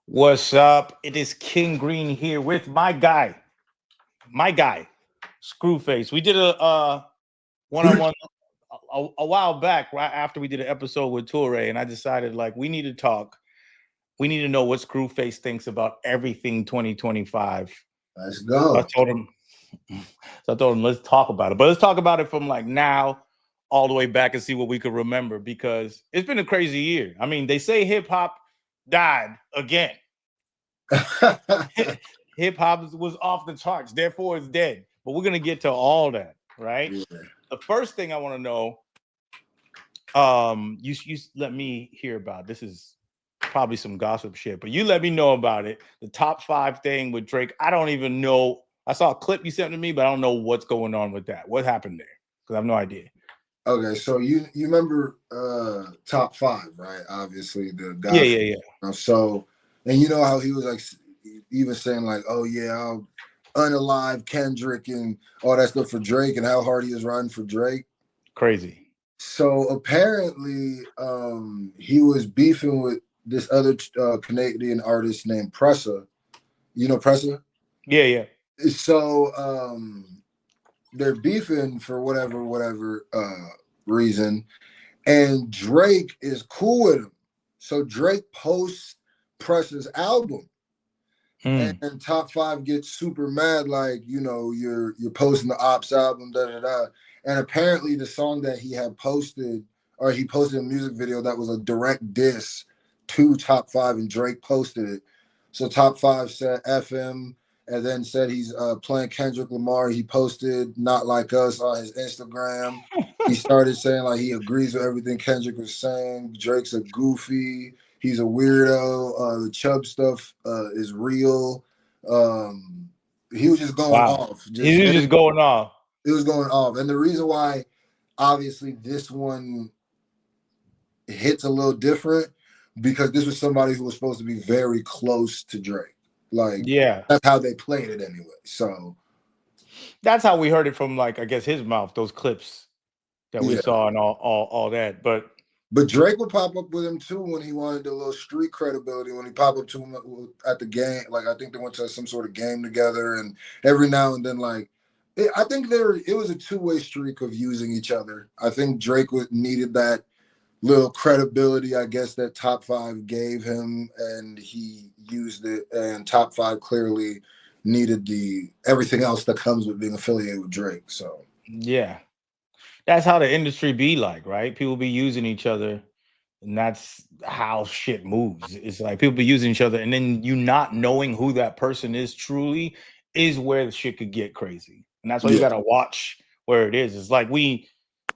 What's up? It is King Green here with my guy, Screwface. We did a one-on-one a while back, right after we did an episode with Toure, and I decided like we need to talk. We need to know what Screwface thinks about everything 2025. Let's I go. told him, so I told him let's talk about it, but let's talk about it from like now all the way back and see what we could remember because it's been a crazy year. I mean, they say hip hop died again. Hip hop was off the charts, therefore it's dead. But we're gonna get to all that, right? Yeah. The first thing I want to know, you let me hear about this is probably some gossip shit, but you let me know about it. The top 5 thing with Drake. I don't even know. I saw a clip you sent to me, but I don't know what's going on with that. What happened there? Because I have no idea. Okay, so you remember top 5, right? Obviously the guy. Yeah. So, and you know how he was like even saying like, oh yeah, I'll unalive Kendrick and all that stuff for Drake and how hard he is riding for Drake. Crazy. So apparently, he was beefing with this other Canadian artist named Pressa. You know Pressa? Yeah. So they're beefing for whatever reason, and Drake is cool with him. So Drake posts Press's album, and top 5 gets super mad, like, you know, you're posting the Ops album, and apparently the song that he had posted, or he posted a music video that was a direct diss to top 5, and Drake posted it. So top 5 said F him, and then said he's playing Kendrick Lamar. He posted Not Like Us on his Instagram. He started saying like he agrees with everything Kendrick was saying. Drake's a goofy. He's a weirdo. The Chubb stuff is real. He was just going off. He was just going off. It was going off. And the reason why, obviously, this one hits a little different, because this was somebody who was supposed to be very close to Drake. Like, yeah, that's how they played it anyway. So that's how we heard it from, like, I guess his mouth, those clips that we saw and all that. But Drake would pop up with him too when he wanted a little street credibility. When he popped up to him at the game, like I think they went to some sort of game together, and every now and then, like I think it was a 2-way streak of using each other. I think Drake needed that little credibility, I guess, that top 5 gave him, and he used it. And top 5 clearly needed everything else that comes with being affiliated with Drake. So yeah, that's how the industry be like, right? People be using each other, and that's how shit moves. It's like people be using each other, and then you not knowing who that person is truly is where the shit could get crazy. And that's why you gotta watch where it is. It's like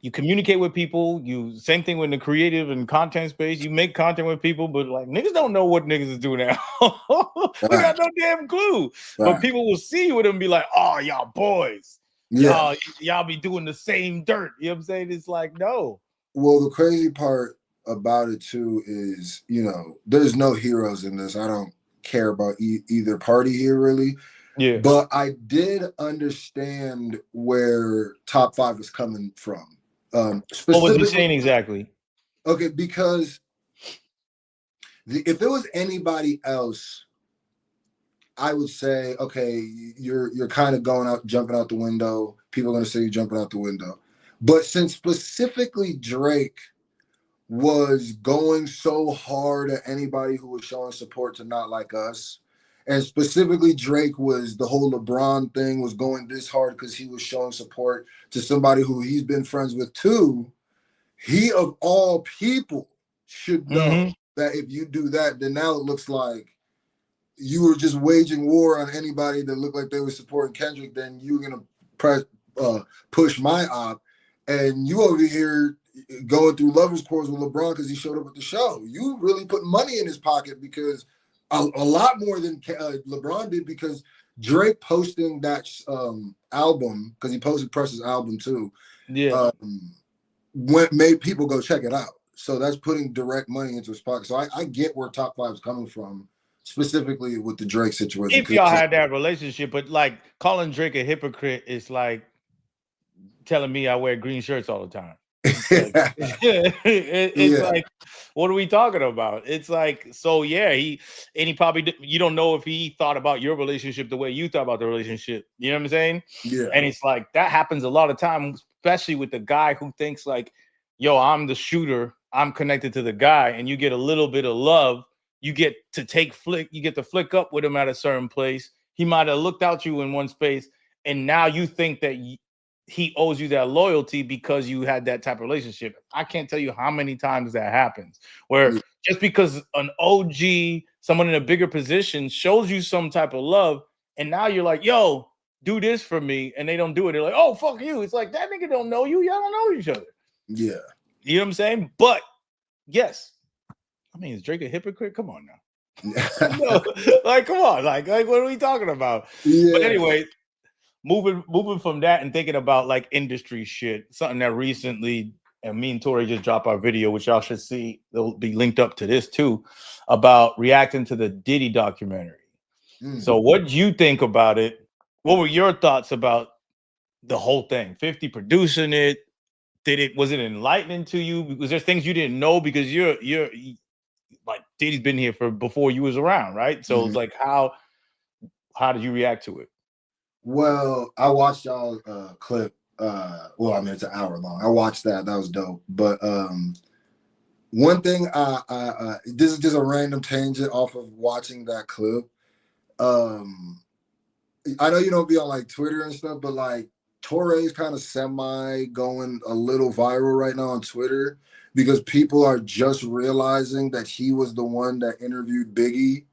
you communicate with people. You same thing with the creative and content space. You make content with people, but like niggas don't know what niggas is doing now. We got no damn clue. But people will see you with them and be like, "Oh, y'all boys, y'all be doing the same dirt." You know what I'm saying? It's like no. Well, the crazy part about it too is, you know, there's no heroes in this. I don't care about either party here really. Yeah. But I did understand where top 5 is coming from. What was he saying exactly? Okay, because if it was anybody else, I would say, okay, you're kind of jumping out the window. People are going to say you're jumping out the window. But since specifically Drake was going so hard at anybody who was showing support to Not Like Us, and specifically Drake was the whole LeBron thing was going this hard because he was showing support to somebody who he's been friends with too. He of all people should know that if you do that, then now it looks like you were just waging war on anybody that looked like they were supporting Kendrick. Then you're gonna push my op, and you over here going through lovers' quarrels with LeBron because he showed up at the show. You really put money in his pocket, because a lot more than LeBron did, because Drake posting that album, because he posted Press's album too, made people go check it out. So that's putting direct money into his pocket. So I get where top 5 is coming from, specifically with the Drake situation. If y'all had that relationship, but like calling Drake a hypocrite is like telling me I wear green shirts all the time. It's like it's Yeah, like, what are we talking about? It's like, so yeah, he probably you don't know if he thought about your relationship the way you thought about the relationship. You know what I'm saying? yeah, And it's like that happens a lot of times, especially with the guy who thinks like, yo, I'm the shooter, I'm connected to the guy, and you get a little bit of love. You get to you get to flick up with him at a certain place. He might have looked out you in one space, and now you think that he owes you that loyalty because you had that type of relationship. I can't tell you how many times that happens where yeah, just because an OG, someone in a bigger position shows you some type of love, and now you're like, yo, do this for me, and they don't do it. They're like, oh, fuck you. It's like, that nigga don't know you. Y'all don't know each other. yeah. You know what I'm saying? But yes, I mean, is Drake a hypocrite? Come on now. No, like, come on, like, what are we talking about? But Yeah. anyway, moving from that and thinking about like industry shit, something that recently, and me and Tori just dropped our video, which y'all should see. They'll be linked up to this too, about reacting to the Diddy documentary. Mm. So, what do you think about it? What were your thoughts about the whole thing? 50 producing it. Was it enlightening to you? Because there's things you didn't know because you're like Diddy's been here for before you was around, right? So Mhm. it's like how did you react to it? Well, I watched y'all clip. Well, I mean it's an hour long. I watched that. That was dope. But one thing, this is just a random tangent off of watching that clip. Um, I know you don't be on like Twitter and stuff, but like Torre's kind of semi going a little viral right now on Twitter because people are just realizing that he was the one that interviewed Biggie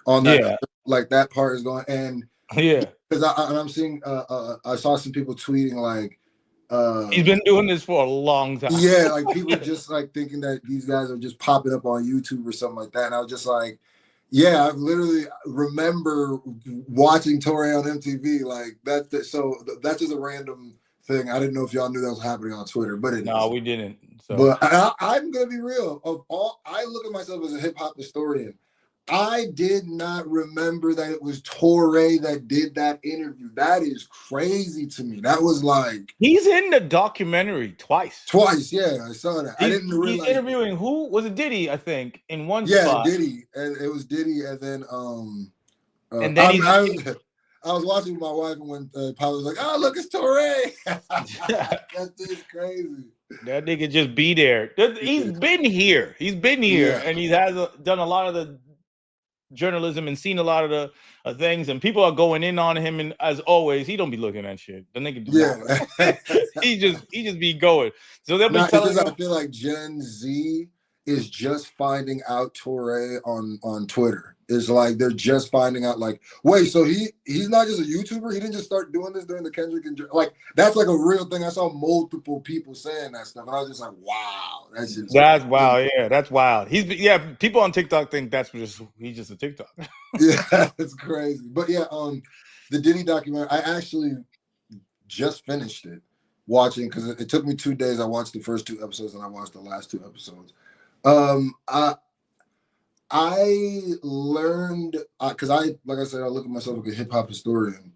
on that Yeah, clip. Like that part is going, and yeah. because I'm seeing I saw some people tweeting like He's been doing this for a long time. yeah, like people just like thinking that these guys are just popping up on YouTube or something like that. And I was just like, yeah, I literally remember watching Torre on MTV. Like so that's just a random thing. I didn't know if y'all knew that was happening on Twitter, but it No, is. we didn't. So But I'm gonna be real. Of all, I look at myself as a hip hop historian. I did not remember that it was Torre that did that interview. That is crazy to me. That was like he's in the documentary twice. twice. Yeah, I saw that. I didn't He's realize. interviewing who was it? Diddy, I think, in one Yeah, spot, Diddy, and it was Diddy, and then and then he's I was watching with my wife, and when Paul was like, "Oh, look, it's Torre." That dude's crazy. that nigga just be there. He's Yeah, been here. He's been here, yeah, and he has done a lot of the journalism and seen a lot of the things, and people are going in on him. And as always, he don't be looking at shit. The nigga do not. yeah. He just be going. So they'll be No, it's telling just I him. feel like Gen Z is just finding out Torre on Twitter. It's like they're just finding out. Like, wait, so he's not just a YouTuber. He didn't just start doing this during the Kendrick and like that's like a real thing. I saw multiple people saying that stuff, and I was just like, wow, that's just That's crazy. wild. Yeah, that's wild. People on TikTok think he's just a TikTok. Yeah, it's crazy. But yeah, the Diddy documentary, I actually just finished it watching because it took me 2 days. I watched the first two episodes and I watched the last two episodes. Um, I I learned because like I said, I look at myself like a hip hop historian.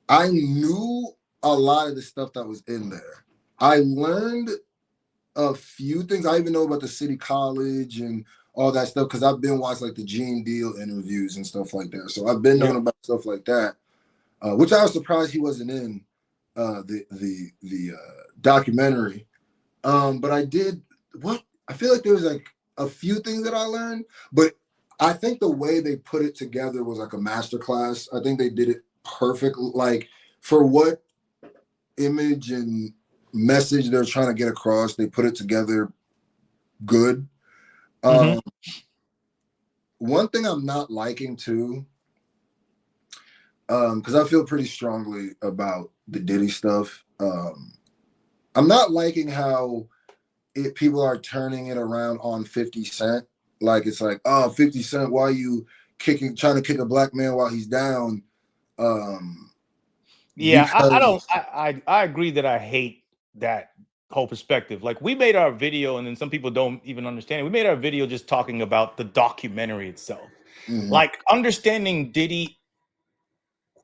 I knew a lot of the stuff that was in there. I learned a few things. I even know about the city college and all that stuff because I've been watching like the Gene Deal interviews and stuff like that. So I've been Yeah. knowing about stuff like that, which I was surprised he wasn't in the documentary. But I did what I feel like there was like a few things that I learned, but I think the way they put it together was like a masterclass. I think they did it perfect. Like for what image and message they're trying to get across, they put it together good. Mm-hmm. Um, one thing I'm not liking too, because I feel pretty strongly about the Diddy stuff. I'm not liking how people are turning it around on 50 Cent. Like it's like, oh, 50 Cent, why are you trying to kick a black man while he's down? Um, Yeah, I because don't. I agree that I hate that whole perspective. Like we made our video, and then some people don't even understand it. We made our video just talking about the documentary itself, mhm, like understanding Diddy,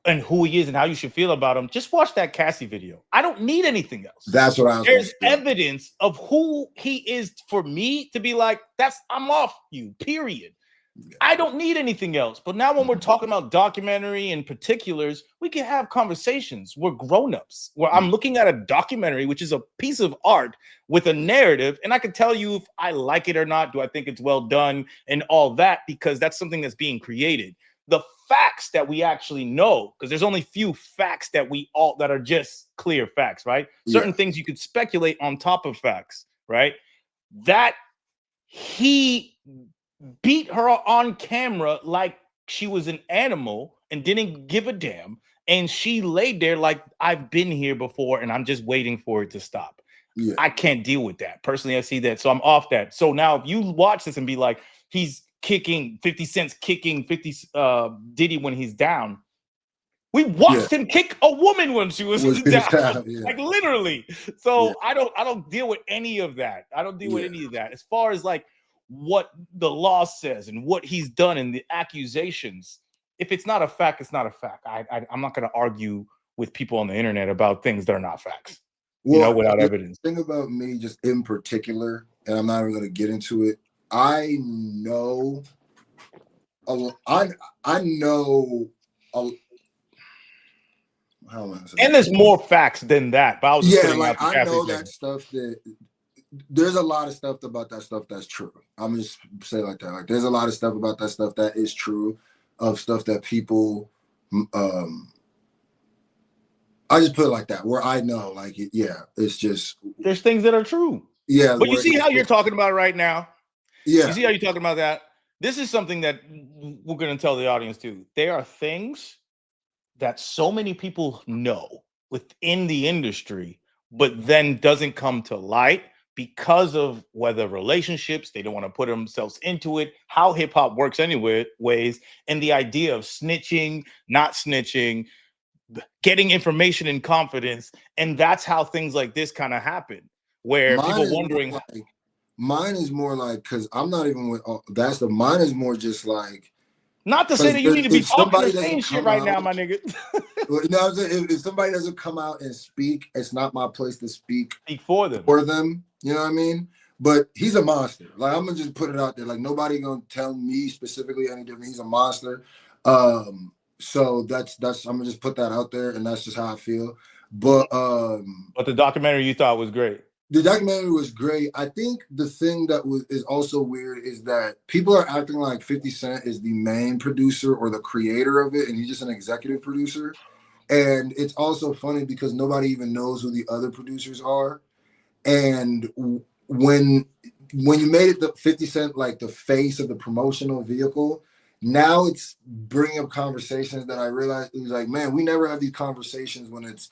and who he is and how you should feel about him, just watch that Cassie video. I don't need anything else. That's what I was. There's evidence of who he is for me to be like, I'm off you, period. I don't need anything else. But now when we're talking about documentary and particulars, we can have conversations. We're grown-ups. Where I'm looking at a documentary, which is a piece of art with a narrative, and I can tell you if I like it or not. Do I think it's well done and all that? Because that's something that's being created. The facts that we actually know, because there's only few facts that are just clear facts, right? Certain things you could speculate on top of facts, right? That he beat her on camera like she was an animal and didn't give a damn. And she laid there like, I've been here before and I'm just waiting for it to stop. Yeah. I can't deal with that. Personally, I see that. So I'm off that. So now if you watch this and be like, he's kicking 50 Cent's kicking 50 Diddy when he's down. We watched him kick a woman when she was down. Like literally. So I don't deal with any of that. I don't deal with any of that. As far as like what the law says and what he's done and the accusations, if it's not a fact, it's not a fact. I'm not going to argue with people on the internet about things that are not facts. Well, without evidence. The thing about me, just in particular, and I'm not even going to get into it. I know. I know. And there's more facts than that. But I was just like I know that stuff that. There's a lot of stuff about that stuff that's true. I'm just say like that. Like there's a lot of stuff about that stuff that is true, of stuff that people I just put it like that, where I know, like it's just there's things that are true. Yeah. But you see how you're talking about it right now? Yeah. You see how you're talking about that? This is something that we're gonna tell the audience too. There are things that so many people know within the industry, but then doesn't come to light. Because of whether relationships, they don't want to put themselves into it, how hip hop works anyway, and the idea of snitching, not snitching, getting information in confidence. And that's how things like this kind of happen, where people wondering. Mine is more like, because I'm not even with that stuff. Mine is more just like. Not to say that you need to be talking the same shit right now, my nigga. No, if somebody doesn't come out and speak, it's not my place to speak for them. You know what I mean? But he's a monster. Like I'm gonna just put it out there. Like nobody gonna tell me specifically any different. He's a monster. So that's I'm gonna just put that out there, and that's just how I feel. But the documentary you thought was great. The documentary was great. I think the thing that is also weird is that people are acting like 50 Cent is the main producer or the creator of it, and he's just an executive producer. And it's also funny because nobody even knows who the other producers are. And when you made it the 50 Cent like the face of the promotional vehicle, now it's bringing up conversations that I realized it was like, man, we never have these conversations when it's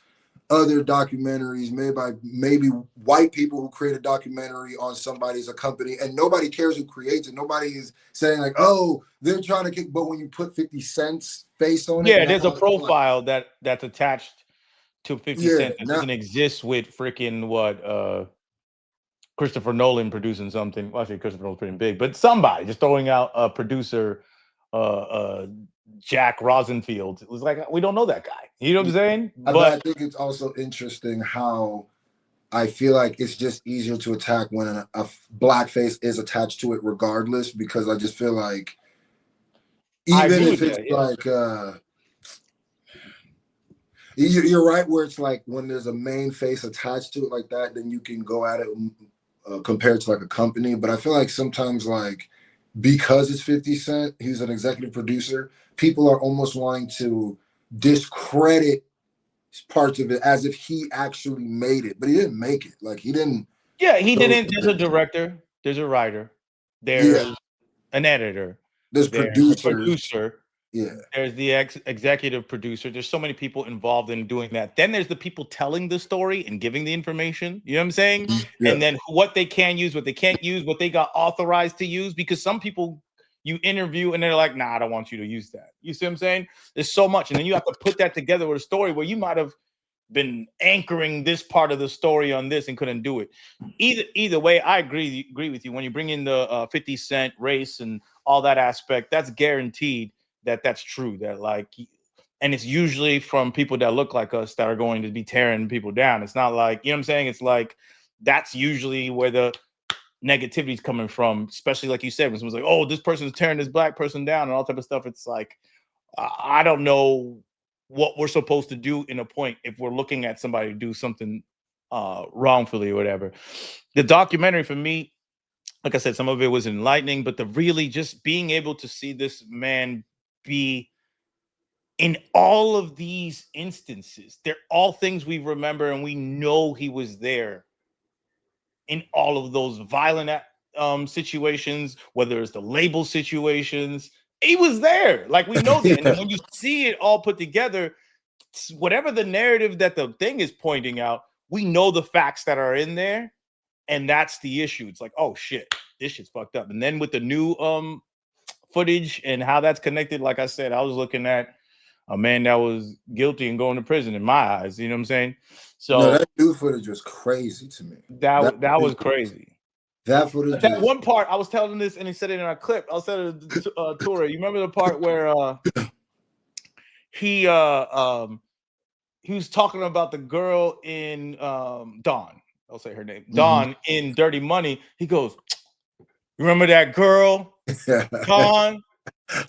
other documentaries made by maybe white people who create a documentary on somebody as a company, and nobody cares who creates it. Nobody is saying like, oh, they're trying to kick. But when you put 50 Cent's face on it, yeah, there's a profile that's attached to 50 Cent that doesn't exist with freaking what Christopher Nolan producing something. Well, actually, Christopher Nolan's pretty big, but somebody just throwing out a producer, Jack Rosenfield. It was like, we don't know that guy. You know what I'm saying? But I think it's also interesting how I feel like it's just easier to attack when a blackface is attached to it regardless, because I just feel like even if it's like you're right, where it's like when there's a main face attached to it like that, then you can go at it compared to like a company. But I feel like sometimes like because it's 50 Cent, he's an executive producer, people are almost wanting to discredit parts of it as if he actually made it, but he didn't make it. Like he didn't. Yeah, he didn't. There's a director, there's a writer, there's an editor, there's a producer. Yeah, there's the executive producer. There's so many people involved in doing that. Then there's the people telling the story and giving the information. You know what I'm saying? Yeah. And then what they can use, what they can't use, what they got authorized to use. Because some people you interview and they're like, nah, I don't want you to use that. You see what I'm saying? There's so much. And then you have to put that together with a story where you might have been anchoring this part of the story on this and couldn't do it. Either way, I agree with you. When you bring in the 50 Cent race and all that aspect, that's guaranteed. That's true. That like And it's usually from people that look like us that are going to be tearing people down. It's not like, you know what I'm saying? It's like that's usually where the negativity is coming from, especially like you said, when someone's like, oh, this person's tearing this black person down and all type of stuff. It's like, I don't know what we're supposed to do in a point if we're looking at somebody do something wrongfully or whatever. The documentary for me, like I said, some of it was enlightening, but the really just being able to see this man be in all of these instances, they're all things we remember and we know he was there in all of those violent situations, whether it's the label situations, he was there. Like we know that. And then Yeah. when you see it all put together, whatever the narrative that the thing is pointing out, we know the facts that are in there. And that's the issue. It's like, oh shit, this shit's fucked up. And then with the new footage and how that's connected, like I said, I was looking at a man that was guilty and going to prison in my eyes. You know what I'm saying? No, So that new footage was crazy to me. that was crazy. That footage That is one part, I was telling this, and he said it in our clip. I was telling Tora. You remember the part where he he was talking about the girl in Dawn. I'll say her name, Dawn in Dirty Money. He goes, "Remember that girl, Dawn?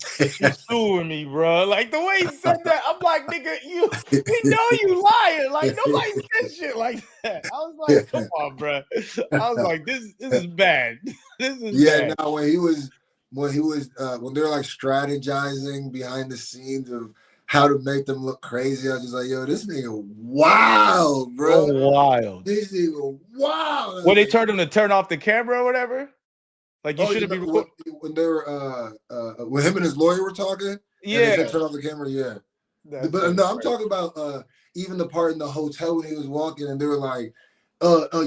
She's suing me, bro." Like the way he said that, I'm like, nigga, we know you lying. Like nobody said shit like that. I was like, come on, bro. I was like, this is bad. This is yeah. bad. Now when they're like strategizing behind the scenes of how to make them look crazy, I was just like, yo, this nigga wild, bro. Oh, wild. This nigga wild. When they told him to turn off the camera or whatever, like you Oh, shouldn't be recording. when they were when him and his lawyer were talking, and they said turn off the camera. Yeah, but no, I'm talking about even the part in the hotel when he was walking, and they were like,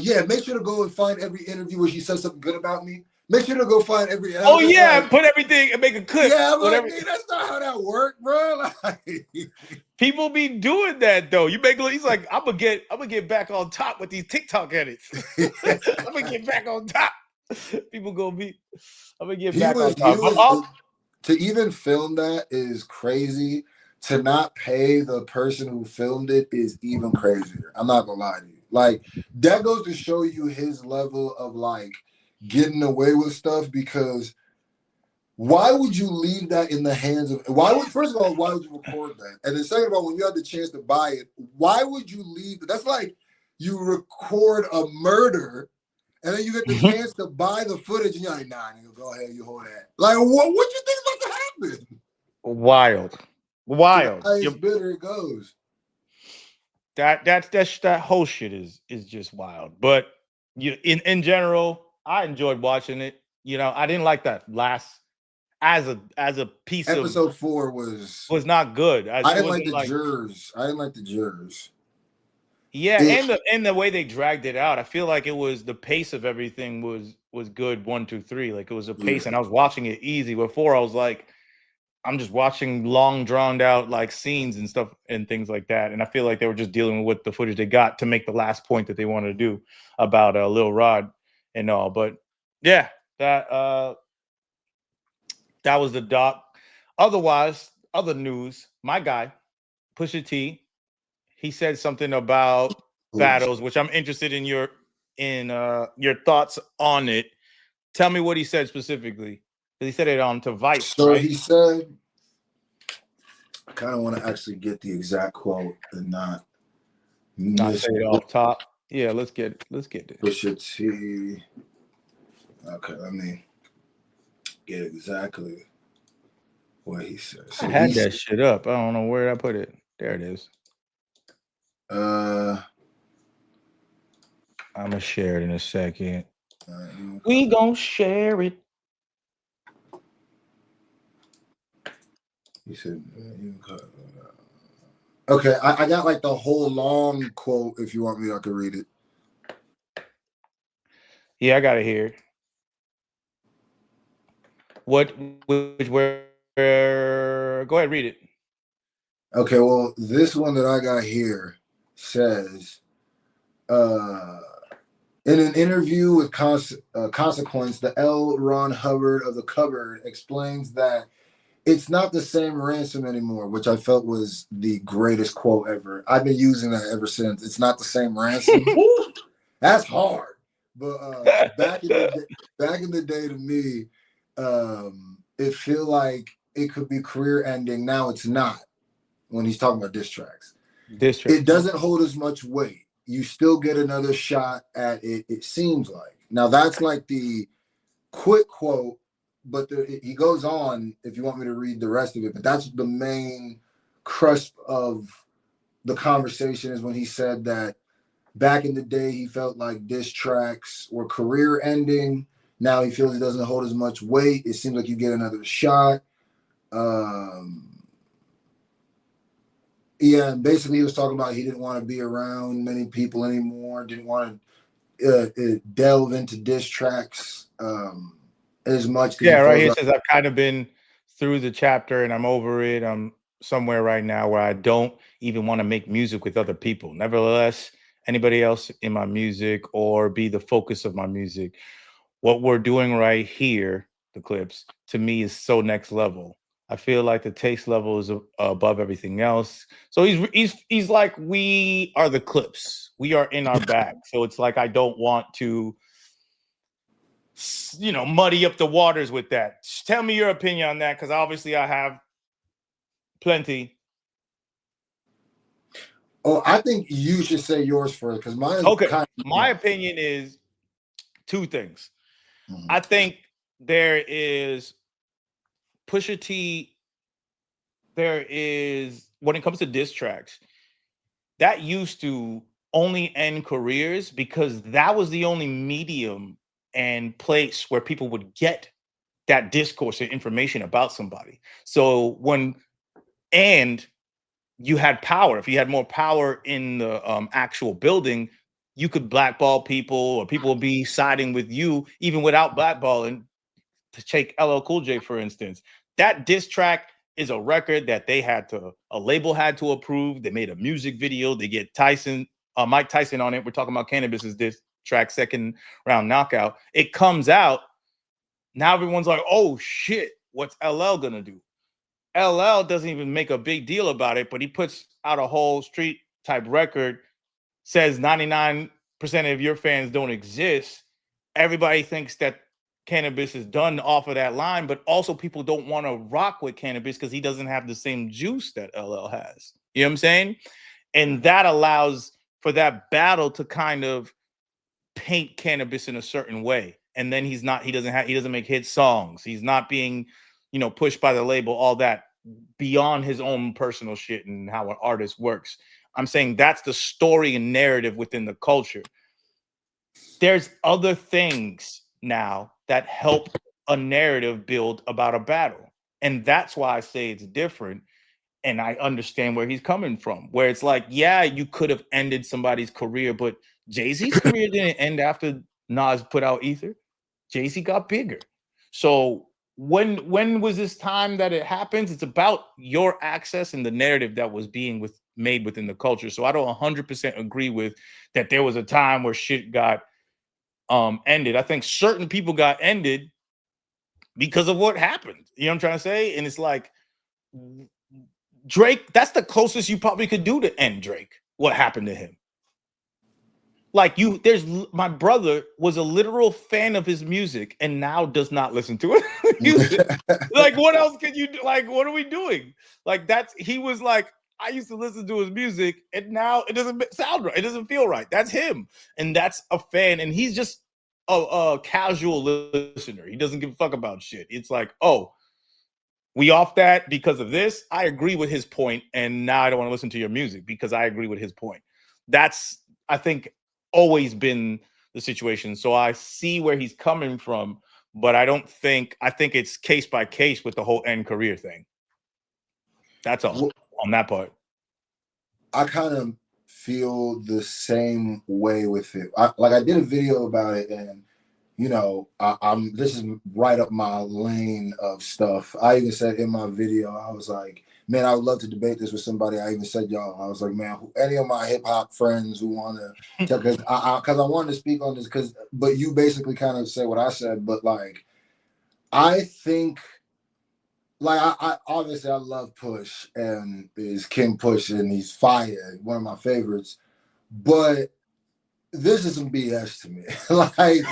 yeah, make sure to go and find every interview where she says something good about me. Make sure to go find every. Oh yeah, like, put everything and make a clip. Yeah, I'm like, that's not how that worked, bro. Like, people be doing that though. You make he's like, I'm gonna get back on top with these TikTok edits. I'm gonna get back on top. People gonna be. I'm gonna get back on top. To even film that is crazy. To not pay the person who filmed it is even crazier. I'm not gonna lie to you. Like that goes to show you his level of like getting away with stuff, because why would you leave that in the hands of first of all, why would you record that? And then second of all, when you had the chance to buy it, why would you leave? That's like you record a murder and then you get the chance to buy the footage and you're like, nah, nigga, go ahead, you hold that. Like what you think about to happen? Wild. To the highest bidder it goes. That whole shit is just wild. But in general, I enjoyed watching it. You know, I didn't like that last as a piece of episode 4 was not good. I didn't like the jurors. I didn't like the jurors. Yeah, and the way they dragged it out, I feel like it was the pace of everything was good. 1, 2, 3, like it was a pace, and I was watching it easy. Before I was like, I'm just watching long, drawn out like scenes and stuff and things like that. And I feel like they were just dealing with the footage they got to make the last point that they wanted to do about Lil Rod and all. But yeah, that was the doc. Otherwise, other news, my guy, Pusha T, he said something about battles, which I'm interested in your thoughts on it. Tell me what he said specifically. He said it on to Vice. So right? He said, I kind of want to actually get the exact quote and not say it off top. Yeah, let's get this. Pusha T. Okay, let me get exactly what he said. So I had that shit up. I don't know where I put it. There it is. I'm gonna share it in a second. We gonna share it. He said, okay, I got like the whole long quote. If you want me, I can read it. Yeah, I got it here. Where? Go ahead, read it. Okay, well, this one that I got here says, in an interview with Consequence, the L. Ron Hubbard of The Cupboard explains that It's not the same ransom anymore, which I felt was the greatest quote ever. I've been using that ever since. It's not the same ransom. Woo! That's hard. But back in the day, to me, it feel like it could be career ending. Now it's not. When he's talking about diss tracks, it Districts. doesn't hold as much weight. You still get another shot at it. It seems like now that's like the quick quote, but he goes on if you want me to read the rest of it. But that's the main crust of the conversation is when he said that back in the day he felt like diss tracks were career ending. Now he feels it doesn't hold as much weight. It seems like you get another shot. Yeah, and basically he was talking about he didn't want to be around many people anymore. Didn't want to delve into diss tracks as much because he Yeah, right feels here like says I've kind of been through the chapter and I'm over it. I'm somewhere right now where I don't even want to make music with other people. Nevertheless, anybody else in my music or be the focus of my music. What we're doing right here, the clips, to me is so next level. I feel like the taste level is above everything else. So he's like we are the clips. We are in our bag. So it's like I don't want to muddy up the waters with that. Tell me your opinion on that, because obviously I have plenty. oh, I think you should say yours first because mine is Okay, kind of my opinion is two things. mm-hmm. I think there is Pusha T. There is, when it comes to diss tracks, that used to only end careers because that was the only medium and place where people would get that discourse and information about somebody. So and you had power. If you had more power in the actual building, you could blackball people, or people would be siding with you even without blackballing. To take LL Cool J, for instance, that diss track is a record that a label had to approve. They made a music video. They get Mike Tyson on it. We're talking about Cannabis's diss track, second round knockout. It comes out. Now everyone's like, oh shit, what's LL gonna do? LL doesn't even make a big deal about it, but he puts out a whole street type record, says 99% of your fans don't exist. Everybody thinks that Cannabis is done off of that line, but also people don't want to rock with Cannabis because he doesn't have the same juice that LL has. You know what I'm saying? And that allows for that battle to kind of paint Cannabis in a certain way. And then he doesn't make hit songs. He's not being, pushed by the label, all that beyond his own personal shit and how an artist works. I'm saying that's the story and narrative within the culture. There's other things now that help a narrative build about a battle. And that's why I say it's different. And I understand where he's coming from, where it's like, yeah, you could have ended somebody's career, but Jay-Z's career didn't end after Nas put out Ether. Jay-Z got bigger. So when was this time that it happens? It's about your access and the narrative that was being made within the culture. So I don't 100% agree with that there was a time where shit got ended. I think certain people got ended because of what happened. You know what I'm trying to say? And it's like Drake, that's the closest you probably could do to end Drake. What happened to him? Like my brother was a literal fan of his music and now does not listen to it. Music. Like, what else can you do? Like, what are we doing? Like, he was like, I used to listen to his music and now it doesn't sound right. It doesn't feel right. That's him. And that's a fan. And he's just a casual listener. He doesn't give a fuck about shit. It's like, oh, we off that because of this. I agree with his point, and now I don't want to listen to your music because I agree with his point. That's, I think, always been the situation. So I see where he's coming from, but I think it's case by case with the whole end career thing. That's all on that part. I kind of feel the same way with it. I did a video about it, and I'm this is right up my lane of stuff. I even said in my video, I was like, man, I would love to debate this with somebody. I even said, y'all, I was like, man, any of my hip hop friends who want to tell, because I wanted to speak on this, but you basically kind of said what I said, but like, I think like I obviously I love Push and is King Push and he's fire, one of my favorites. But this is some BS to me. Like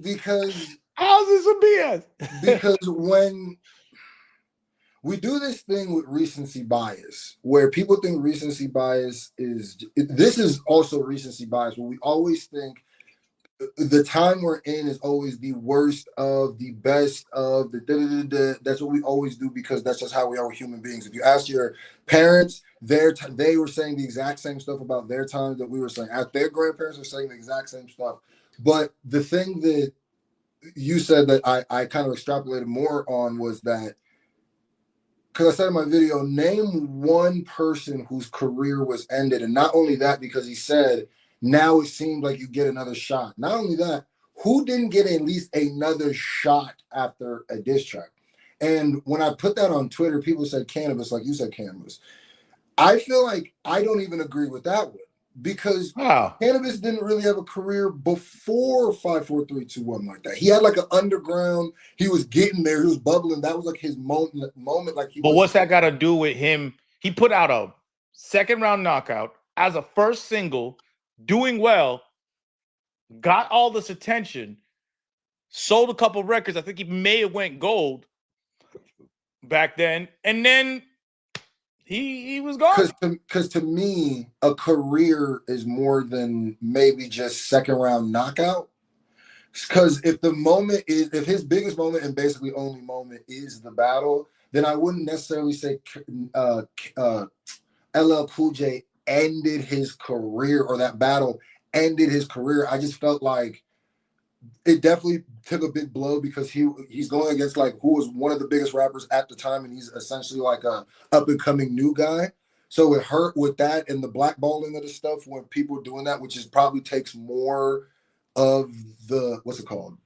because how's this a BS? because when we do this thing with recency bias, where people think recency bias is this is also recency bias, where we always think the time we're in is always the worst of the best of the da, da, da, da. That's what we always do because that's just how we are with human beings. If you ask your parents, they were saying the exact same stuff about their time that we were saying. Their grandparents were saying the exact same stuff. But the thing that you said that I kind of extrapolated more on was that, because I said in my video, name one person whose career was ended. And not only that, because he said, now it seems like you get another shot. Not only that, who didn't get at least another shot after a diss track? And when I put that on Twitter, people said cannabis, like you said cannabis. I feel like I don't even agree with that one because Wow. cannabis didn't really have a career before 5, 4, 3, 2, 1 like that. He had like an underground. He was getting there. He was bubbling. That was like his moment. Like he But was. what's that got to do with him? He put out a second round knockout as a first single, doing well, got all this attention, sold a couple records. I think he may have went gold back then, and then he was gone. Because to me, a career is more than maybe just second round knockout. Because if his biggest moment and basically only moment is the battle, then I wouldn't necessarily say LL Cool J ended his career or that battle ended his career. I just felt like it definitely took a big blow because he's going against like who was one of the biggest rappers at the time, and he's essentially like a up and coming new guy. So it hurt with that and the blackballing of the stuff when people are doing that, which is probably takes more of the what's it called?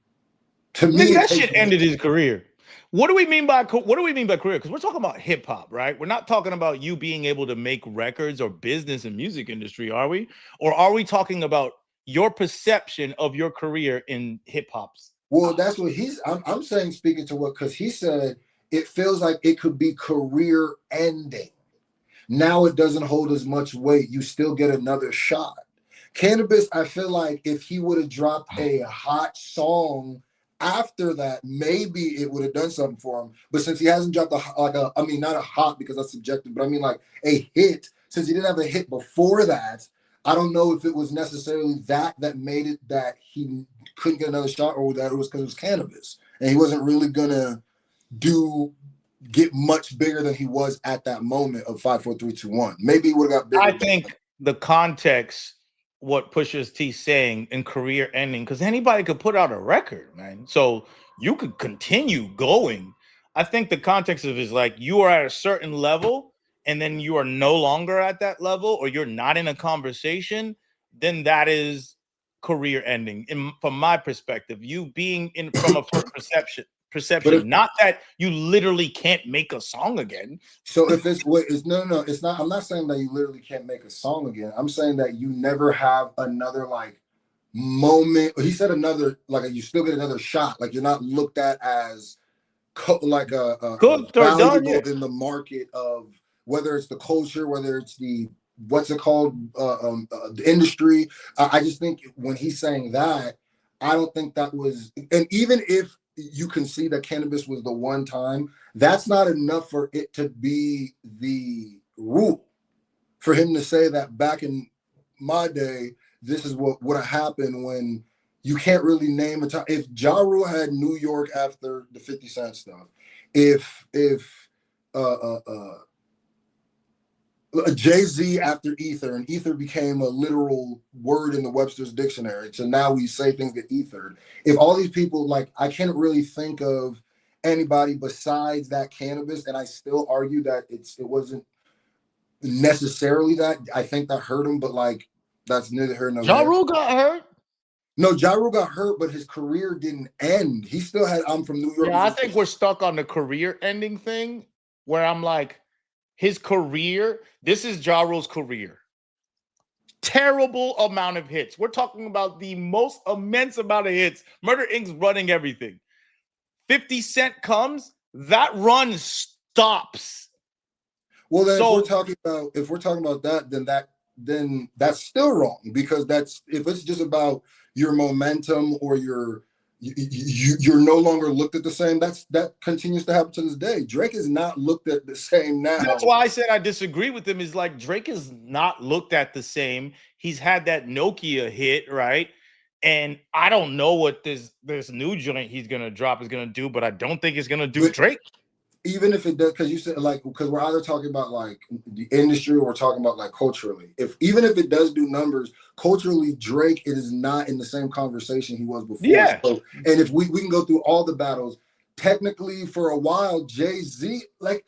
To me, Nigga, it that takes shit ended his career. What do we mean by career? Because we're talking about hip hop, right? We're not talking about you being able to make records or business and music industry, are we? Or are we talking about your perception of your career in hip hop's? well, that's what I'm saying, speaking to what because he said it feels like it could be career ending. Now it doesn't hold as much weight. You still get another shot. Cannabis, I feel like if he would have dropped a hot song after that, maybe it would have done something for him. But since he hasn't dropped I mean, not a hot because that's subjective, but I mean like a hit. Since he didn't have a hit before that, I don't know if it was necessarily that made it that he couldn't get another shot, or that it was because it was cannabis and he wasn't really gonna get much bigger than he was at that moment of 5, 4, 3, 2, 1. Maybe he would have got bigger. I think the context, what Pusha T saying in career ending, because anybody could put out a record, man. So you could continue going. I think the context of it is like you are at a certain level and then you are no longer at that level or you're not in a conversation, then that is career ending. From my perspective, you being in from a perception, not that you literally can't make a song again. So if it's no, it's not. I'm not saying that you literally can't make a song again. I'm saying that you never have another like moment. He said another like you still get another shot. Like you're not looked at as like a valuable in the market of whether it's the culture, whether it's the what's it called, the industry. I just think when he's saying that, I don't think that was, and even if you can see that cannabis was the one time, that's not enough for it to be the rule. For him to say that back in my day, this is what would have happened when you can't really name a time. If Ja Rule had New York after the 50 Cent stuff, if Jay-Z after Ether, and Ether became a literal word in the Webster's dictionary, so now we say things get ethered. If all these people, like, I can't really think of anybody besides that cannabis, and I still argue that it wasn't necessarily that. I think that hurt him, but like that's neither here nor there. Ja Rule got hurt. No, Ja Rule got hurt, but his career didn't end. He still had I'm from New York. Yeah, I think we're stuck on the career ending thing where I'm like, his career, this is Ja Rule's career. Terrible amount of hits. We're talking about the most immense amount of hits. Murder Inc.'s running everything. 50 Cent comes, that run stops. Well, then So if we're talking about that, then that's still wrong, because that's if it's just about your momentum or you're no longer looked at the same. That continues to happen to this day. Drake is not looked at the same that's now. why I said I disagree with him. Is like Drake is not looked at the same. He's had that Nokia hit, right? And I don't know what this new joint he's gonna drop is gonna do, but I don't think it's gonna do But Drake. even if it does, because you said like, because we're either talking about like the industry or we're talking about like culturally. Even if it does do numbers culturally, Drake, it is not in the same conversation he was before. Yeah. So, and if we can go through all the battles, technically for a while, Jay-Z, like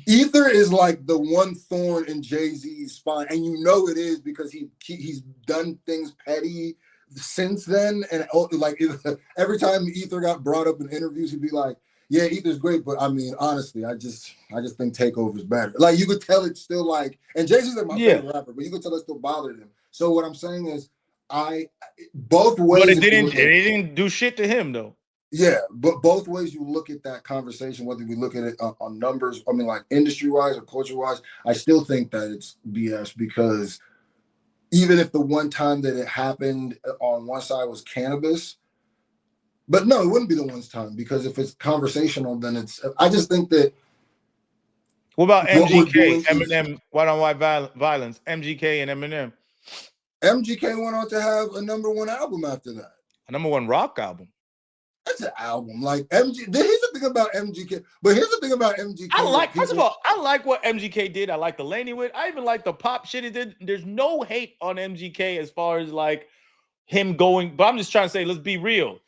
Ether is like the one thorn in Jay-Z's spine, and you know it is because he's done things petty since then, and like every time Ether got brought up in interviews, he'd be like, "Yeah, Ether's great, but I mean, honestly, I just think Takeover's better." Like you could tell it's still like, and Jay-Z's like my Yeah. favorite rapper, but you could tell it still bothered him. So what I'm saying is, I both But ways. it didn't do shit to him though. Yeah, but both ways you look at that conversation, whether we look at it on numbers, I mean, like industry wise or culture wise, I still think that it's BS, because even if the one time that it happened on one side was cannabis, but no, it wouldn't be the one time, because if it's conversational, then it's. I just think that What about what we're MGK, doing is Eminem, White on White Violence, MGK and Eminem, MGK went on to have a #1 album after that. a #1 rock album. That's an album. Like MG. Here's the thing about MGK. But here's the thing about MGK. First of all, I like what MGK did. I like the Laney with. I even like the pop shit he did. There's no hate on MGK as far as like him going, but I'm just trying to say, let's be real.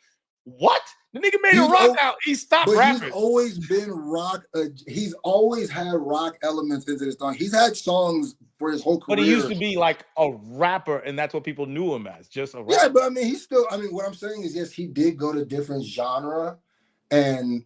What? The nigga made a rock out. He stopped rapping. He's always been rock. He's always had rock elements into his song. He's had songs for his whole career. But he used to be like a rapper, and that's what people knew him as, just a rapper. Yeah, but I mean, he's still. I mean, what I'm saying is, yes, he did go to different genre and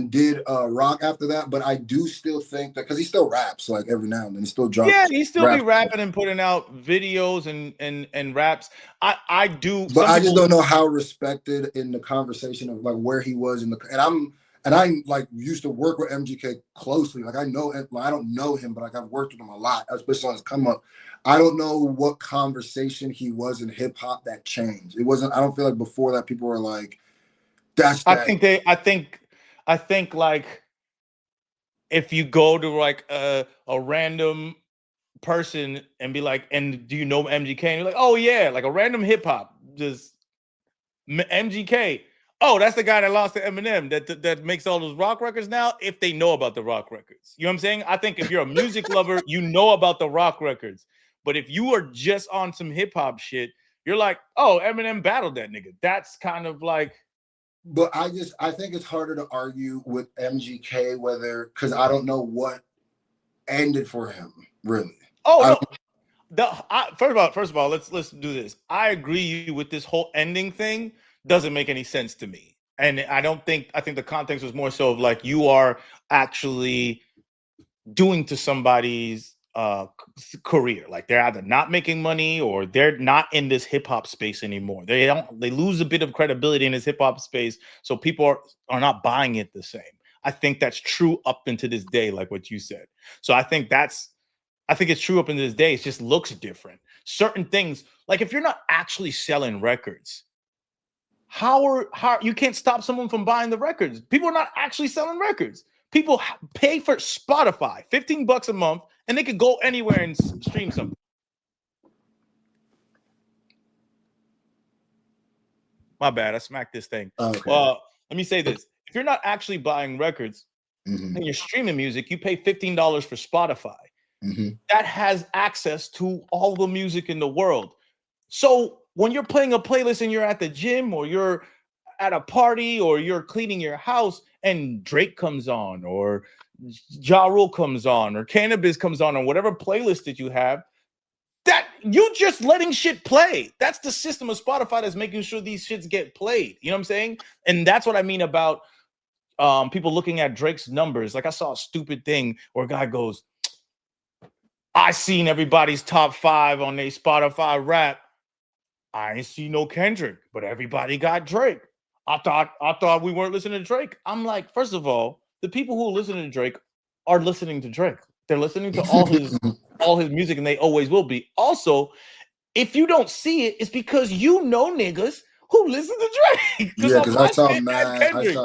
did rock after that. But I do still think that, because he still raps like every now and then, he still drops. Yeah, he still be rapping and putting out videos and raps. I do, but I just don't know how respected in the conversation of like where he was in the. And I like used to work with MGK closely. Like I know, I don't know him, but like I've worked with him a lot, especially on his come up. I don't know what conversation he was in hip hop that changed. It wasn't. I don't feel like before that people were like, "That's." I think like if you go to like a random person and be like, "And do you know MGK?" And you're like, "Oh yeah," like a random hip hop, just MGK. Oh, that's the guy that lost to Eminem that makes all those rock records now. If they know about the rock records, you know what I'm saying? I think if you're a music lover, you know about the rock records. But if you are just on some hip hop shit, you're like, oh, Eminem battled that nigga. That's kind of like. But I think it's harder to argue with MGK because I don't know what ended for him really. Oh no. First of all, let's do this. I agree with this whole ending thing. Doesn't make any sense to me, and I think the context was more so of like you are actually doing to somebody's career. Like they're either not making money or they're not in this hip hop space anymore. They lose a bit of credibility in this hip hop space, so people are not buying it the same. I think that's true up into this day, like what you said. So I think it's true up into this day. It just looks different. Certain things, like if you're not actually selling records, how you can't stop someone from buying the records. People are not actually selling records. People pay for Spotify, $15 a month, and they could go anywhere and stream something. My bad, I smacked this thing. Okay. Let me say this. If you're not actually buying records and you're streaming music, you pay $15 for Spotify. That has access to all the music in the world. So when you're playing a playlist and you're at the gym or you're at a party or you're cleaning your house and Drake comes on or Ja Rule comes on or Cannabis comes on whatever playlist that you have, that you just letting shit play. That's the system of Spotify that's making sure these shits get played. You know what I'm saying? And that's what I mean about people looking at Drake's numbers. Like I saw a stupid thing where a guy goes, I seen everybody's top 5 on their Spotify rap. I ain't see no Kendrick, but everybody got Drake. I thought we weren't listening to Drake. I'm like, first of all, the people who listen to Drake are listening to Drake. They're listening to all his music, and they always will be. Also, if you don't see it, it's because you know niggas who listen to Drake. Because Yeah, on because my shit, that's Kendrick.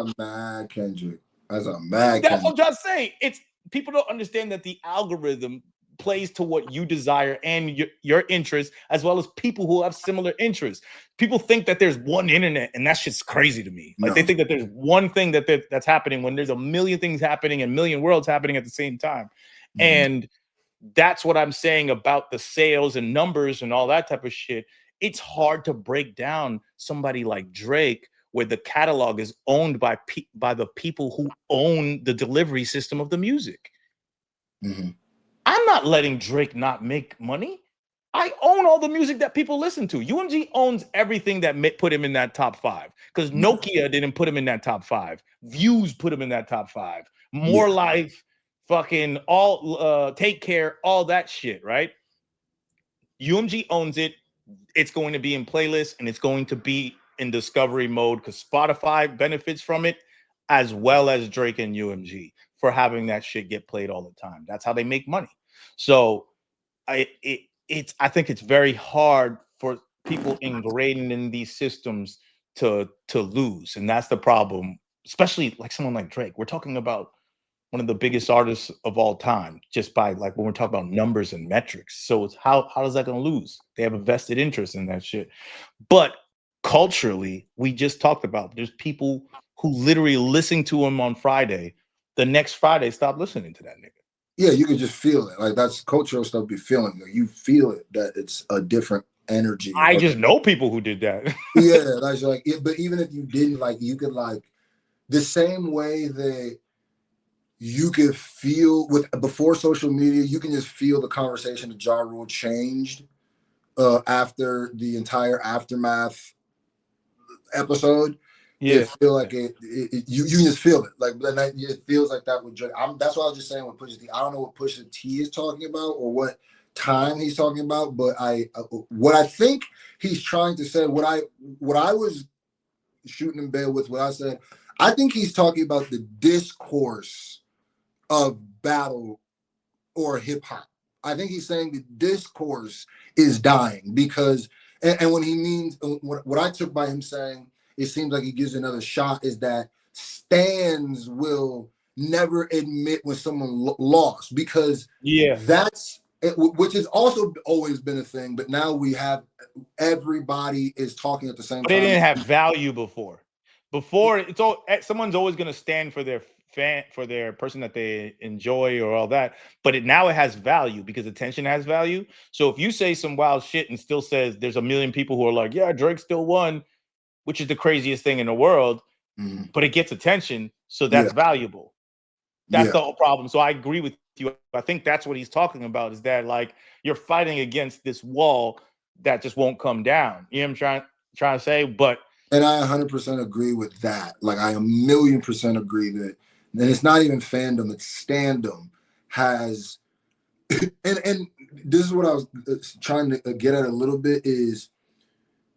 Kendrick. I saw mad That's Kendrick. what I'm saying. It's people don't understand that the algorithm plays to what you desire and your interests, as well as people who have similar interests. People think that there's one internet, and that shit's crazy to me. Like No. they think that there's one thing that's happening when there's a million things happening and a million worlds happening at the same time. Mhm. And that's what I'm saying about the sales and numbers and all that type of shit. It's hard to break down somebody like Drake, where the catalog is owned by the people who own the delivery system of the music. Mhm. I'm not letting Drake not make money. I own all the music that people listen to. UMG owns everything that put him in that top 5, because Nokia didn't put him in that top 5. Views put him in that top 5. More Yeah. Life, fucking all Take Care, all that shit, right? UMG owns it. It's going to be in playlists, and it's going to be in discovery mode, because Spotify benefits from it, as well as Drake and UMG, for having that shit get played all the time. That's how they make money. So I think it's very hard for people ingrained in these systems to lose, and that's the problem. Especially like someone like Drake. We're talking about one of the biggest artists of all time, just by like when we're talking about numbers and metrics. So it's how is that going to lose? They have a vested interest in that shit. But culturally, we just talked about there's people who literally listen to him on Friday. The next Friday, stop listening to that nigga. Yeah, you can just feel it. Like that's cultural stuff. Be feeling it. You feel it that it's a different energy. I just know people who did that. Yeah, that's like it. But even if you didn't, like, you could, like, the same way that you could feel with before social media, you can just feel the conversation of Ja Rule changed after the entire Aftermath episode. Yeah. It feel like you just feel it. Like it feels like that with Drake. That's what I was just saying with Pusha T. I don't know what Pusha T is talking about or what time he's talking about, but what I think he's trying to say, what I was shooting in bed with, what I said, I think he's talking about the discourse of battle or hip hop. I think he's saying the discourse is dying because, and when he means, what I took by him saying, it seems like he gives another shot, is that stans will never admit when someone lost, because that's, which has also always been a thing, but now we have, everybody is talking at the same But time. they didn't have value before. Before, it's all someone's always going to stand for their fan, for their person that they enjoy or all that. But now it has value because attention has value. So if you say some wild shit and still says there's a million people who are like, yeah, Drake still won, which is the craziest thing in the world, but it gets attention, so that's valuable. That's the whole problem. So I agree with you. I think that's what he's talking about, is that like you're fighting against this wall that just won't come down. You know what I'm trying to say? But and I 100% agree with that. Like I 1,000,000% agree that, and it's not even fandom, it's standom has, and this is what I was trying to get at a little bit, is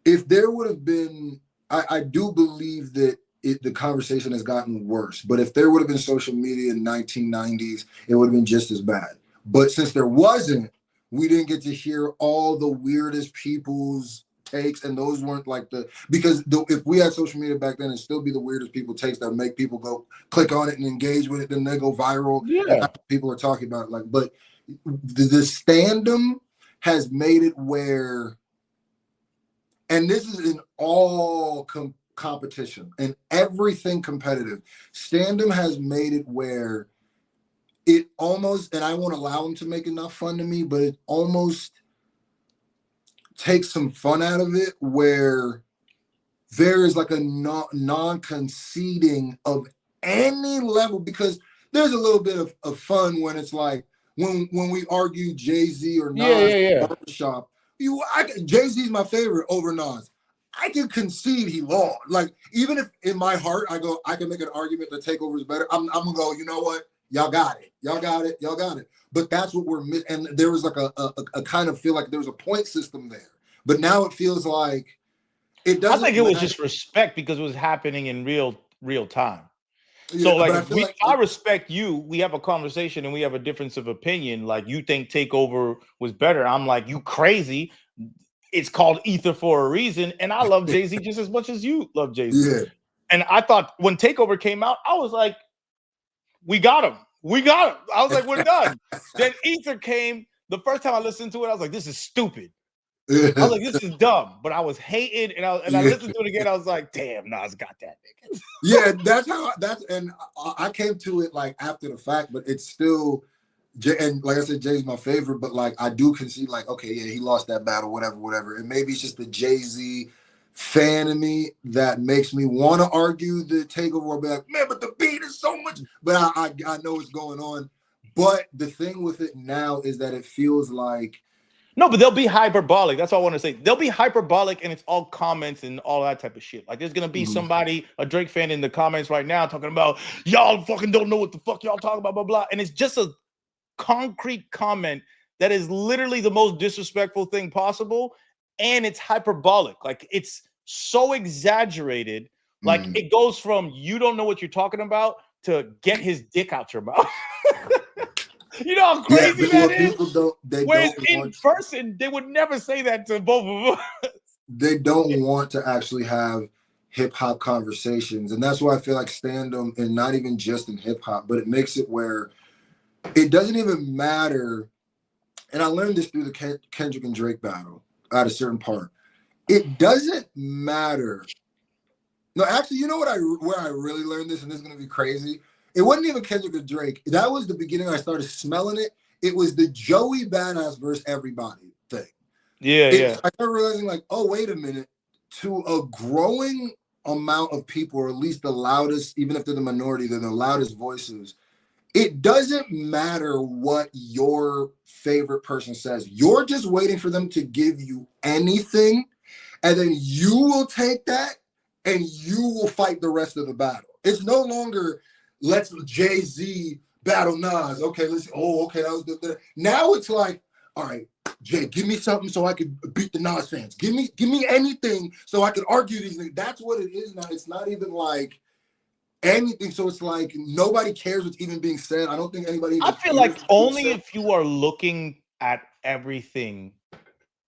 if there would have been, I do believe that the conversation has gotten worse, but if there would have been social media in the 1990s, it would have been just as bad. But since there wasn't, we didn't get to hear all the weirdest people's takes, and those weren't like because if we had social media back then, it'd still be the weirdest people takes that make people go click on it and engage with it, then they go viral. Yeah, and people are talking about it. Like, but the standom has made it where, and this is in all competition and everything competitive, standom has made it where it almost, and I won't allow him to make enough fun to me, but it almost takes some fun out of it, where there is like a non-conceding of any level, because there's a little bit of fun when it's like when we argue Jay-Z or Nas barbershop. Jay-Z's my favorite over Nas. I can concede he lost. Like, even if in my heart I go, I can make an argument that Takeover is better, I'm gonna go, you know what? Y'all got it. Y'all got it. Y'all got it. But that's what we're missing. And there was like a kind of feel like there was a point system there. But now it feels like it doesn't. I think it was just respect because it was happening in real time. Yeah, So like but I if feel like I respect you, we have a conversation and we have a difference of opinion. Like you think Takeover was better. I'm like, you crazy. It's called Ether for a reason. And I love Jay-Z just as much as you love Jay-Z. yeah, And I thought when Takeover came out, I was like, we got him. We got him. I was like, we're done. Then Ether came. The first time I listened to it, I was like, this is stupid. I was like, this is dumb. But I was hating, and I yeah. listened to it again. I was like, damn, Nas got that nigga. Yeah, and I came to it like after the fact, but it's still and like I said, Jay's my favorite, but like I do concede, like, okay, yeah, he lost that battle, whatever. And maybe it's just the Jay-Z fan in me that makes me want to argue the Takeover. I'll be like, man, but the beat is so much. But I know what's going on. But the thing with it now is that it feels like No, but they'll be hyperbolic. That's all I want to say. They'll be hyperbolic, and it's all comments and all that type of shit. Like there's gonna be somebody, a Drake fan, in the comments right now talking about y'all fucking don't know what the fuck y'all talking about, blah blah. And it's just a concrete comment that is literally the most disrespectful thing possible, and it's hyperbolic. Like it's so exaggerated. Like it goes from you don't know what you're talking about to get his dick out your mouth. You know how crazy that is? people don't Whereas don't in want person, they would never say that to both of us. they don't want to actually have hip hop conversations. And that's why I feel like stand-up, and not even just in hip hop, but it makes it where it doesn't even matter. And I learned this through the Kendrick and Drake battle at a certain part. It doesn't matter. No, actually, you know what where I really learned this, and this is gonna be crazy. It wasn't even Kendrick or Drake. That was the beginning. I started smelling it. It was the Joey Badass versus everybody thing. Yeah. I started realizing, like, oh, wait a minute. To a growing amount of people, or at least the loudest, even if they're the minority, they're the loudest voices. It doesn't matter what your favorite person says. You're just waiting for them to give you anything, and then you will take that and you will fight the rest of the battle. It's no longer let's Jay-Z battle Nas. Okay, okay, that was the. Now it's like, all right, Jay, give me something so I could beat the Nas fans. Give me anything so I could argue these things. That's what it is now. It's not even like anything. So it's like nobody cares what's even being said. I don't think anybody even I feel like cares only if you are looking at everything,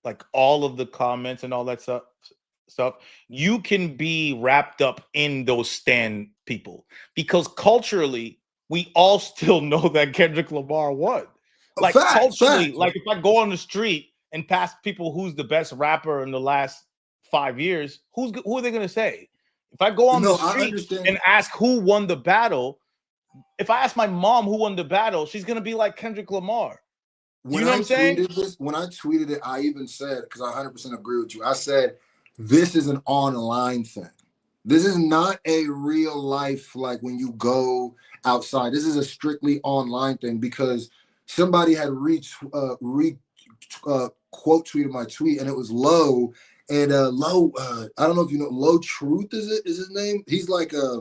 like all of the comments and all that stuff, you can be wrapped up in those stan people, because culturally we all still know that Kendrick Lamar won. Like culturally, Facts. like if I go on the street and pass people who's the best rapper in the last 5 years, who are they gonna say? If I go on the No, I street understand. and ask who won the battle, if I ask my mom who won the battle, she's gonna be like Kendrick Lamar. You know what I'm saying? When I tweeted it, I even said, because I 100% agree with you, I said, this is an online thing. This is not a real life, like when you go outside. This is a strictly online thing, because somebody had quote tweeted my tweet, and it was Low. And Low, I don't know if you know, Low Truth is his name? He's like, I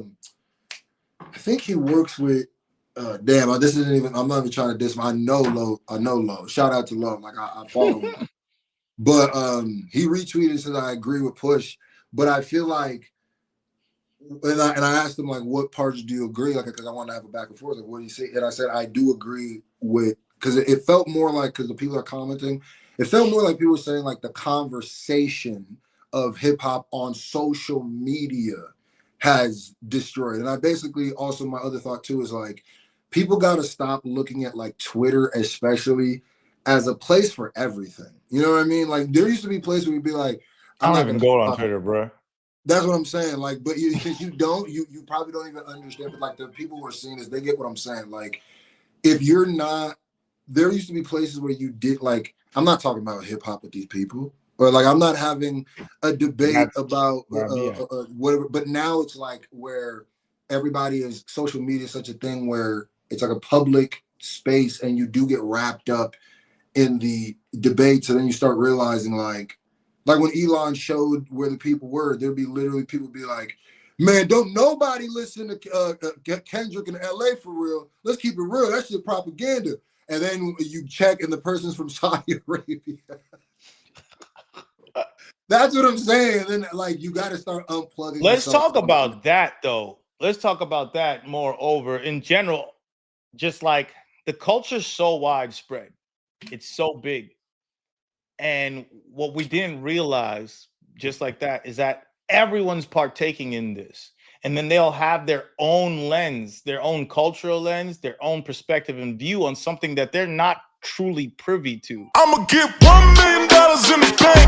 think he works with, damn, this isn't even, I'm not even trying to diss him. I know Low. Shout out to Low. Like I follow him. But he retweeted and said, I agree with Push. But I feel like, and I asked him, like, what parts do you agree? Like, because I want to have a back and forth. Like, what do you say? And I said, I do agree with, because it felt more like, because the people are commenting, it felt more like people were saying, like, the conversation of hip hop on social media has destroyed. And I basically, also my other thought too is like, people got to stop looking at like Twitter, especially, as a place for everything. You know what I mean? Like there used to be places where you'd be like, I don't even go on Twitter, bro. That's what I'm saying. Like, but you probably don't even understand. But like the people who are seeing this, they get what I'm saying. Like, if you're not, there used to be places where you did, like, I'm not talking about hip hop with these people, or like I'm not having a debate about whatever. But now it's like where everybody is, social media is such a thing where it's like a public space, and you do get wrapped up in the debates, and then you start realizing like when Elon showed where the people were, there'd be literally people be like, man, don't nobody listen to Kendrick in LA for real. Let's keep it real. That shit propaganda. And then you check, and the person's from Saudi Arabia. That's what I'm saying. Then, like, you got to start unplugging. Let's talk about that, though. let's talk about that. Moreover, in general, just like the culture's so widespread, it's so big. And what we didn't realize, just like that, is that everyone's partaking in this. And then they'll have their own lens, their own cultural lens, their own perspective and view on something that they're not truly privy to. I'ma get $1 million in the bank.